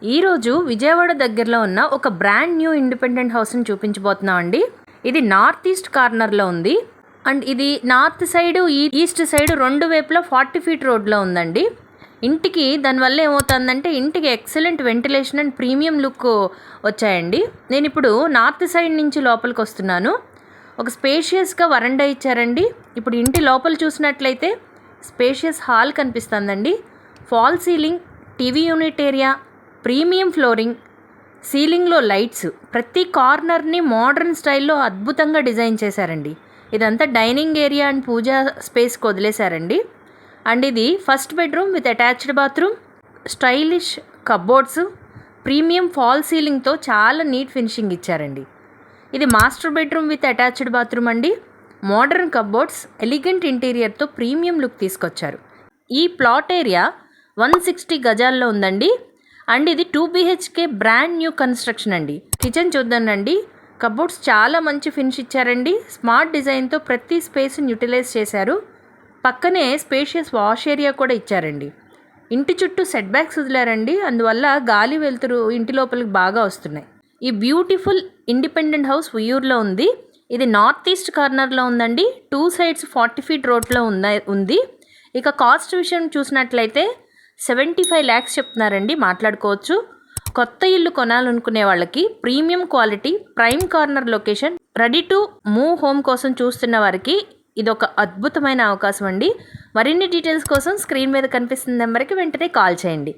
ఈరోజు విజయవాడ దగ్గరలో ఉన్న ఒక బ్రాండ్ న్యూ ఇండిపెండెంట్ హౌస్ని చూపించబోతున్నాం అండి. ఇది నార్త్ ఈస్ట్ కార్నర్లో ఉంది అండ్ ఇది నార్త్ సైడ్ ఈస్ట్ సైడ్ రెండు వైపులా 40 ఫీట్ రోడ్లో ఉందండి. ఇంటికి దానివల్ల ఏమవుతుందంటే ఇంటికి excellent ventilation and premium look వచ్చాయండి. నేను ఇప్పుడు నార్త్ సైడ్ నుంచి లోపలికి వస్తున్నాను. ఒక స్పేషియస్గా వరండా ఇచ్చారండి. ఇప్పుడు ఇంటి లోపల చూసినట్లయితే స్పేషియస్ హాల్ కనిపిస్తుందండి. Fall ceiling, TV unit area, premium flooring, సీలింగ్లో లైట్స్, ప్రతి కార్నర్ని మోడర్న్ స్టైల్లో అద్భుతంగా డిజైన్ చేశారండి. ఇదంతా డైనింగ్ ఏరియా అండ్ పూజా స్పేస్కి వదిలేశారండి. అండ్ ఇది first bedroom with attached bathroom, stylish cupboards, premium fall సీలింగ్తో చాలా నీట్ ఫినిషింగ్ ఇచ్చారండి. ఇది master bedroom with attached bathroom అండి. మోడర్న్ కబోర్డ్స్, ఎలిగెంట్ ఇంటీరియర్తో ప్రీమియం లుక్ తీసుకొచ్చారు. ఈ ప్లాట్ ఏరియా 160 గజాల్లో ఉందండి. అండ్ ఇది 2 BHK బ్రాండ్ న్యూ కన్స్ట్రక్షన్ అండి. కిచెన్ చూద్దానండి. కబోర్డ్స్ చాలా మంచి ఫినిష్ ఇచ్చారండి. స్మార్ట్ డిజైన్తో ప్రతి స్పేస్ని యూటిలైజ్ చేశారు. పక్కనే స్పేషియస్ వాష్ ఏరియా కూడా ఇచ్చారండి. ఇంటి చుట్టూ సెట్ బ్యాక్స్ వదిలారండి. అందువల్ల గాలి వెలుతురు ఇంటి లోపలికి బాగా వస్తున్నాయి. ఈ బ్యూటిఫుల్ ఇండిపెండెంట్ హౌస్ ఉయ్యూరులో ఉంది. ఇది నార్త్ ఈస్ట్ కార్నర్లో ఉందండి. 2 సైడ్స్ 40 ఫీట్ రోడ్లో ఉంది. ఇక కాస్ట్ విషయం చూసినట్లయితే 75 lakhs చెప్తున్నారండి. మాట్లాడుకోవచ్చు. కొత్త ఇల్లు కొనాలనుకునే వాళ్ళకి premium quality, prime corner location, ready to move home కోసం చూస్తున్న వారికి ఇదొక అద్భుతమైన అవకాశం అండి. మరిన్ని డీటెయిల్స్ కోసం స్క్రీన్ మీద కనిపిస్తున్న నెంబర్కి వెంటనే కాల్ చేయండి.